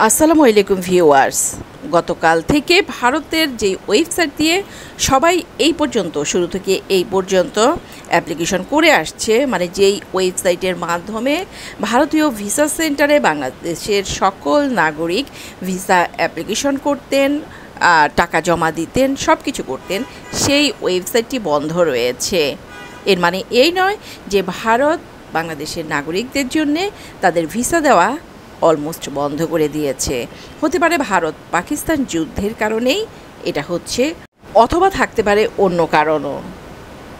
আসসালামু আলাইকুম ভিউয়ার্স। গতকাল থেকে ভারতের যে ওয়েবসাইট দিয়ে সবাই এই পর্যন্ত শুরু থেকে এই পর্যন্ত অ্যাপ্লিকেশন করে আসছে, মানে যেই ওয়েবসাইটের মাধ্যমে ভারতীয় ভিসা সেন্টারে বাংলাদেশের সকল নাগরিক ভিসা অ্যাপ্লিকেশন করতেন, টাকা জমা দিতেন, সব কিছু করতেন, সেই ওয়েবসাইটটি বন্ধ রয়েছে। এর মানে এই নয় যে ভারত বাংলাদেশের নাগরিকদের জন্যে তাদের ভিসা দেওয়া অলমোস্ট বন্ধ করে দিয়েছে। হতে পারে ভারত পাকিস্তান যুদ্ধের কারণেই এটা হচ্ছে, অথবা থাকতে পারে অন্য কারণও।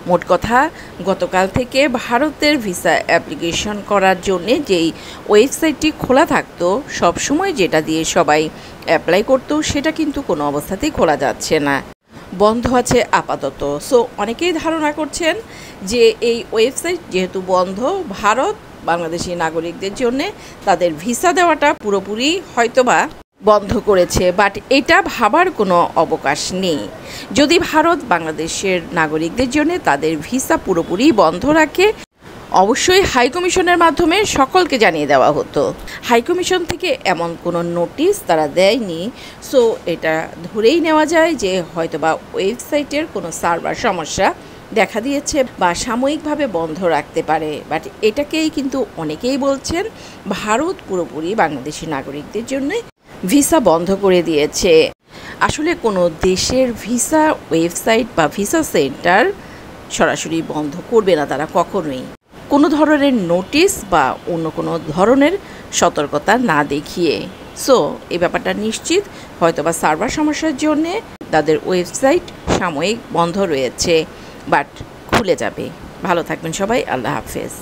মোট কথা, গতকাল থেকে ভারতের ভিসা অ্যাপ্লিকেশন করার জন্যে যেই ওয়েবসাইটটি খোলা থাকতো, সবসময় যেটা দিয়ে সবাই অ্যাপ্লাই করতো, সেটা কিন্তু কোনো অবস্থাতেই খোলা যাচ্ছে না, বন্ধ আছে আপাতত। সো অনেকেই ধারণা করছেন যে এই ওয়েবসাইট যেহেতু বন্ধ, ভারত বাংলাদেশি নাগরিকদের জন্যে তাদের ভিসা দেওয়াটা পুরোপুরি হয়তোবা বন্ধ করেছে। বাট এটা ভাবার কোনো অবকাশ নেই। যদি ভারত বাংলাদেশের নাগরিকদের জন্য তাদের ভিসা পুরোপুরি বন্ধ রাখে, অবশ্যই হাইকমিশনের মাধ্যমে সকলকে জানিয়ে দেওয়া হতো। হাইকমিশন থেকে এমন কোনো নোটিশ তারা দেয়নি। সো এটা ধরেই নেওয়া যায় যে হয়তোবা ওয়েবসাইটের কোনো সার্ভার সমস্যা দেখা দিয়েছে বা সাময়িকভাবে বন্ধ রাখতে পারে। বাট এটাকেই কিন্তু অনেকেই বলছেন ভারত পুরোপুরি বাংলাদেশি নাগরিকদের জন্য ভিসা বন্ধ করে দিয়েছে। আসলে কোনো দেশের ভিসা ওয়েবসাইট বা ভিসা সেন্টার সরাসরি বন্ধ করবে না তারা কখনোই, কোনো ধরনের নোটিশ বা অন্য কোনো ধরনের সতর্কতা না দেখিয়ে। সো এই ব্যাপারটা নিশ্চিত, হয়তোবা সার্ভার সমস্যার জন্যে তাদের ওয়েবসাইট সাময়িক বন্ধ রয়েছে, বাট খুলে যাবে। ভালো থাকবেন সবাই, আল্লাহ হাফেজ।